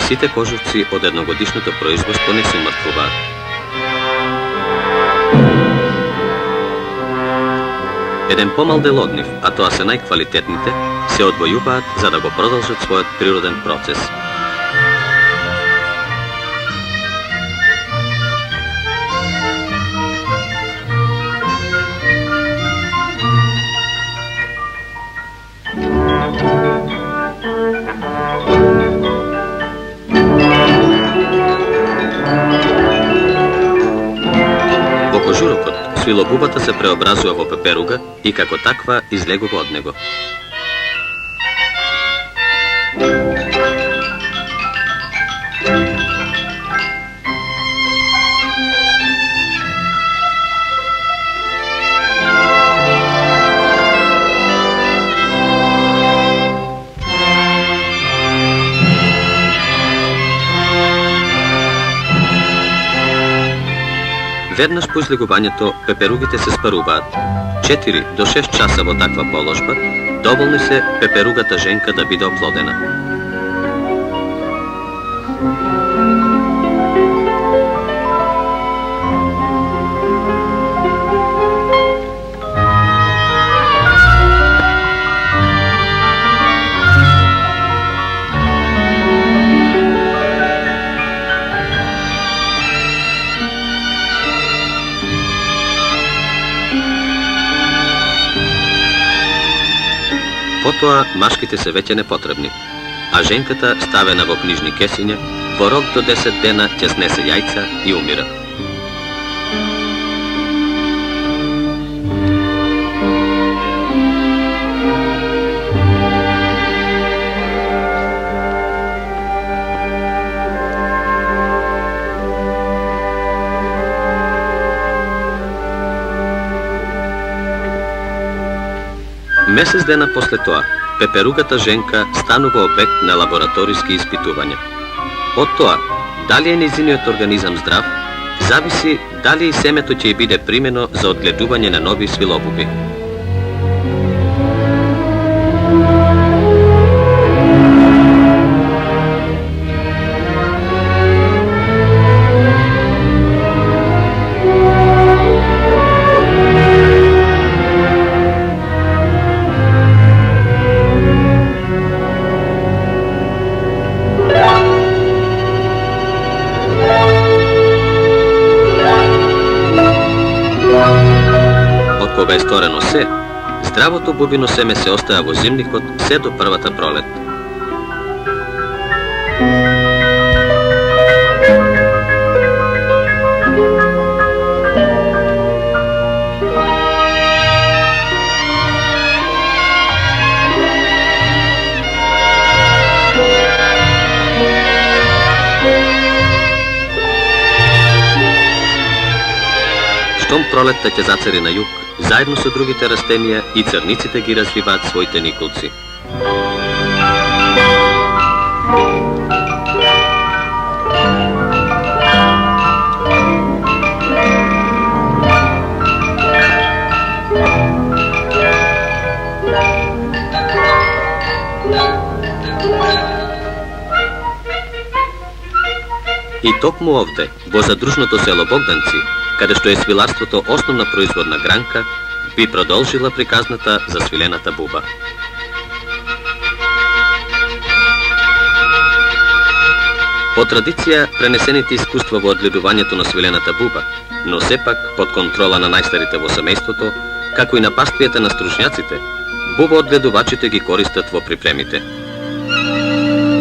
сите кожувци од едногодишното производство не се умртвуваат. Еден помал дел од нив, а тоа се најквалитетните, се одвојуваат за да го продолжат својот природен процес. Во кожурокот, свилобубата се преобразува во пеперуга и како таква излегува од него. Веднаш по излегувањето, пеперугите се спаруваат. 4 до 6 часа во таква положба, доволни се пеперугата женка да биде оплодена. Потоа машките се веќе непотребни, а женката ставена во книжни кесиња, во рок до 10 дена ќе снесе јајца и умира. Месец дена после тоа, пеперугата женка станува обект на лабораториски испитувања. Од тоа, дали е нејзиниот организам здрав, зависи дали и семето ќе биде примено за одгледување на нови свилобуби. Кога е сторено се, здравото бубино семе се остава во зимникот се до првата пролет. Штом пролетта ќе зацари на југ, заедно со другите растенија и црниците ги развиваат своите николци. И токму овде, во задружното село Богданци, каде што е свиларството основна производна гранка, би продолжила приказната за свилената буба. По традиција, пренесените искуства во одгледувањето на свилената буба, но сепак под контрола на најстарите во семејството, како и на паствијата на стручњаците, буба одгледувачите ги користат во припремите.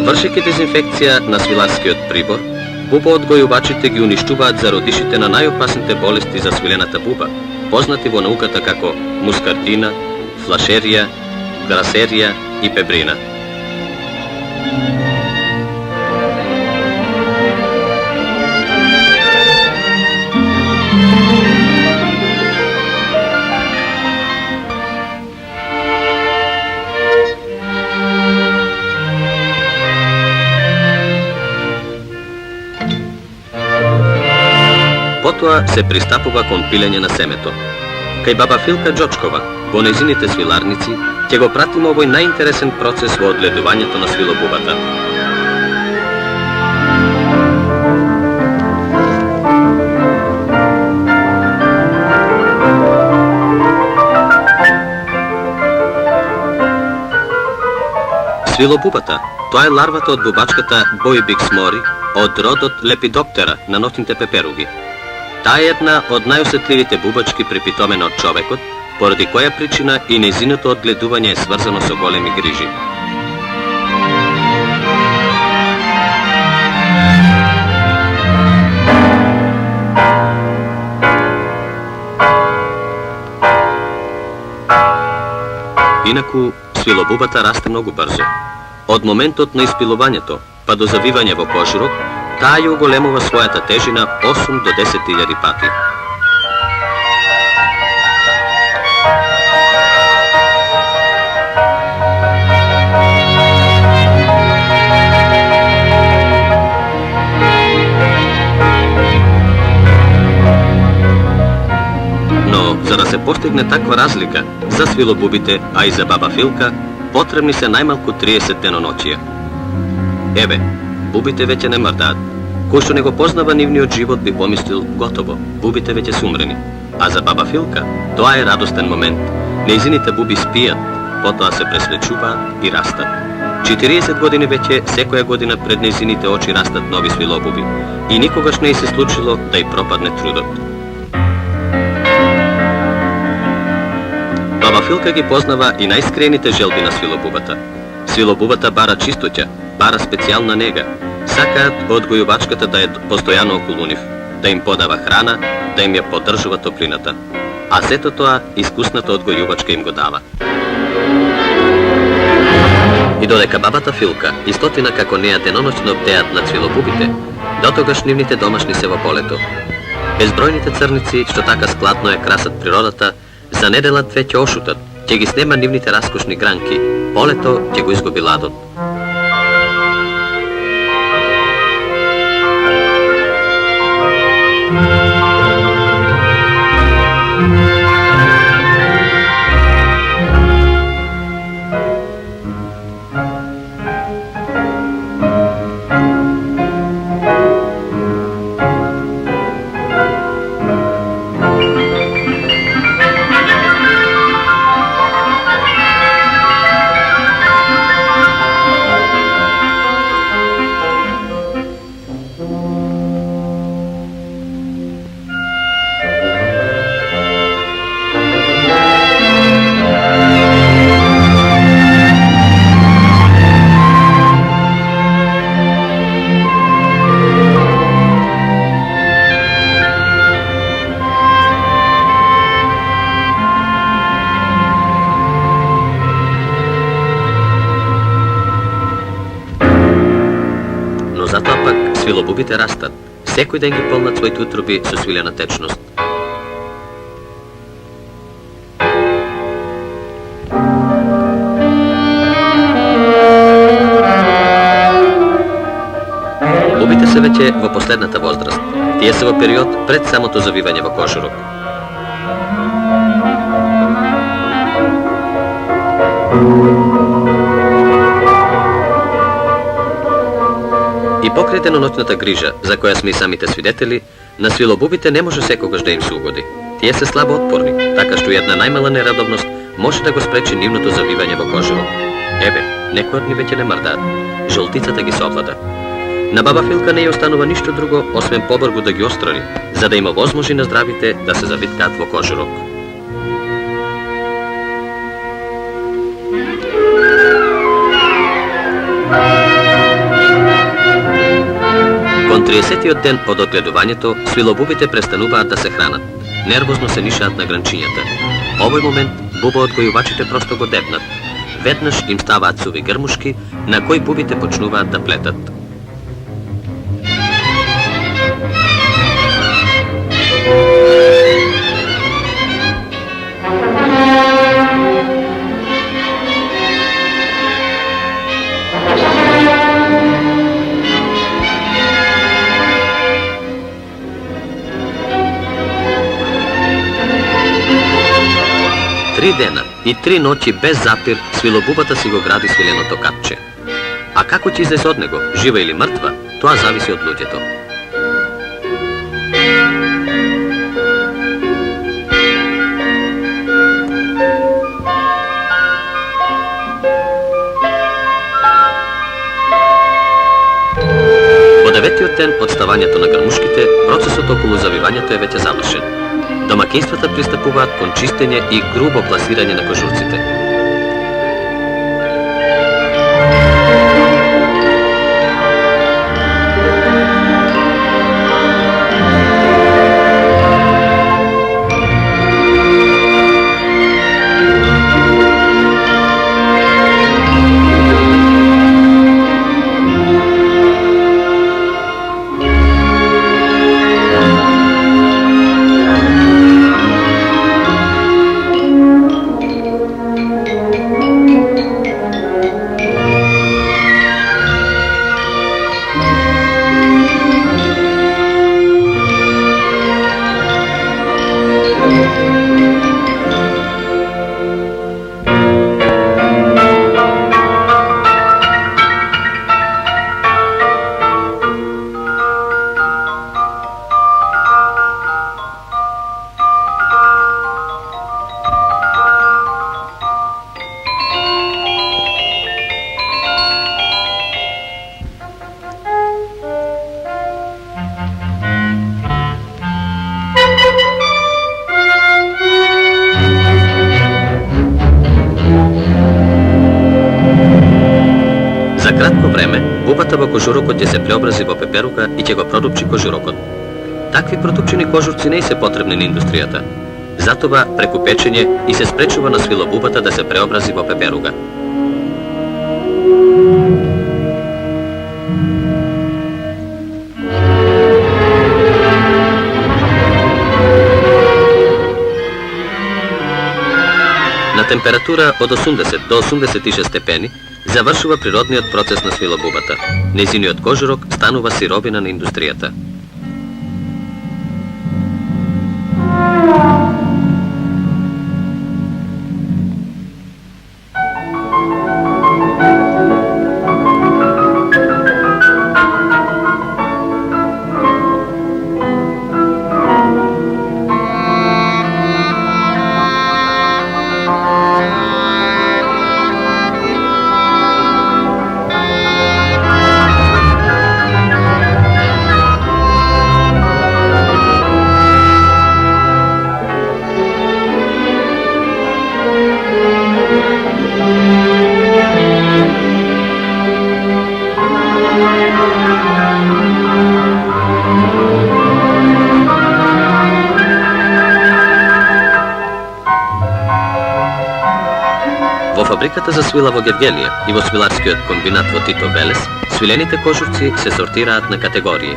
Вршејќи дезинфекција на свиларскиот прибор, буба одгојувачите ги уништуваат зародишите на најопасните болести за свилената буба, познати во науката како мускардина, флашерија, грасерија и пебрина. Потоа се пристапува кон пилење на семето. Кај баба Филка Џочкова, во нејзините свиларници, ќе го пратиме овој најинтересен процес во одгледувањето на свилобубата. Свилобубата, тоа е ларвата од бубачката Бојбикс мори, од родот Лепидоптера на ноќните пеперуги. Таа е една од најосетливите бубачки припитомена од човекот, поради која причина и нејзиното одгледување е сврзано со големи грижи. Инаку, свилобубата расте многу брзо. Од моментот на испилувањето, па до завивање во кожурок, таа ја уголемува својата тежина 8 до 10.000 пати. Но, за да се постигне таква разлика за свилобубите, а и за баба Филка, потребни се најмалку 30 деноноќија. Еве, бубите веќе не мрдаат. Кој што не го познава нивниот живот би помислил готово, бубите веќе се умрени. А за баба Филка, тоа е радостен момент. Нејзините буби спијат, потоа се преслечуваат и растат. 40 години веќе секоја година пред нејзините очи растат нови свилобуби и никогаш не ѝ се случило да ја пропадне трудот. Баба Филка ги познава и најскрените желби на свилобубата. Свилобубата бара чистоќа, бара специјална нега. Сакаат одгојувачката да е постојано околу нив, да им подава храна, да им ја поддржува топлината. А сето тоа искусната одгојувачка им го дава. И додека бабата Филка и стотина како неа деноноќно бдеат над свилобубите, дотогаш нивните домашни се во полето. Безбројните црници, што така складно ја красат природата, за неделат веќе ошутат, ќе ги снема нивните раскошни гранки, полето ќе го изгуби ладот. Затоа пак свилобубите растат, секој ден ги полнат своите утроби со свилена течност. Бубите се веќе во последната возраст. Тие се во период пред самото завивање во кожурок. И покрај деноноќната грижа, за која сме и самите свидетели, на свилобубите не може секогаш да им се угоди. Тие се слабо отпорни, така што една најмала нерадовност може да го спречи нивното завивање во кожурок. Еве, некои од нив веќе не мрдаат. Жолтицата ги совлада. На баба Филка не ја останува ништо друго, освен побргу да ги острани, за да има возможи на здравите да се завиткаат во кожурок. Кон 30-тиот ден од одгледувањето, свилобубите престануваат да се хранат. Нервозно се нишаат на гранчињата. Овој момент бубоодгојувачите просто го дебнат. Веднаш им ставаат суви грмушки, на кои бубите почнуваат да плетат. Три дена и 3 ноќи без запир свилобубата си го гради свиленото капче. А како ќе излезе од него, жива или мртва, тоа зависи од луѓето. оставањето на грмушките, процесот околу завивањето е веќе завршен. Домакинствата пристапуваат кон чистење и грубо пласирање на кожурците. За кратко време, бубата во кожурокот ќе се преобрази во пеперука и ќе го продупчи кожурокот. Такви продупчени кожурци не се потребни на индустријата. Затоа, преку печење и се спречува на свилобубата да се преобрази во пеперуга. На температура од 80 до 86 степени завршува природниот процес на свилобубата. Нејзиниот кожурок станува сировина на индустријата. Во фабриката за свила во Гевгелија и во свиларскиот комбинат во Тито Велес, свилените кожурци се сортираат на категории.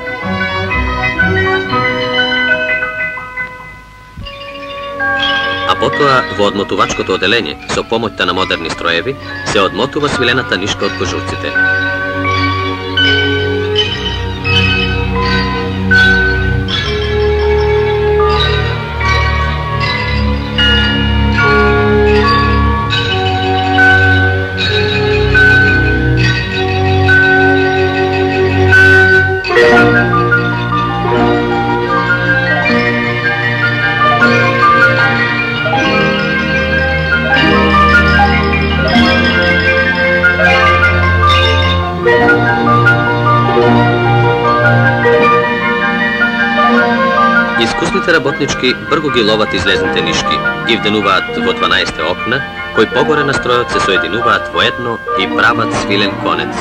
А потоа, во одмотувачкото оделење, со помоќта на модерни строеви, се одмотува свилената нишка од кожурците. Искусните работнички брго ги ловат излезните нишки, ги вденуваат во 12 окна, кои погоре на стројот се соединуваат во едно и прават свилен конец.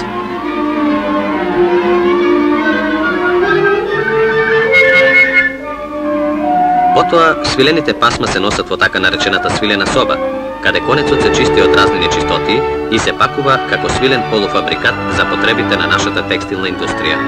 Потоа, свилените пасма се носат во така наречената свилена соба, каде конецот се чисти од разни нечистоти и се пакува како свилен полуфабрикат за потребите на нашата текстилна индустрија.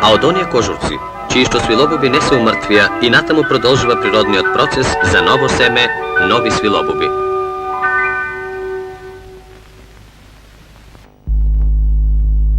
А од оние кожурци, чии што свилобуби не се умртвија и натаму продолжува природниот процес за ново семе, нови свилобуби.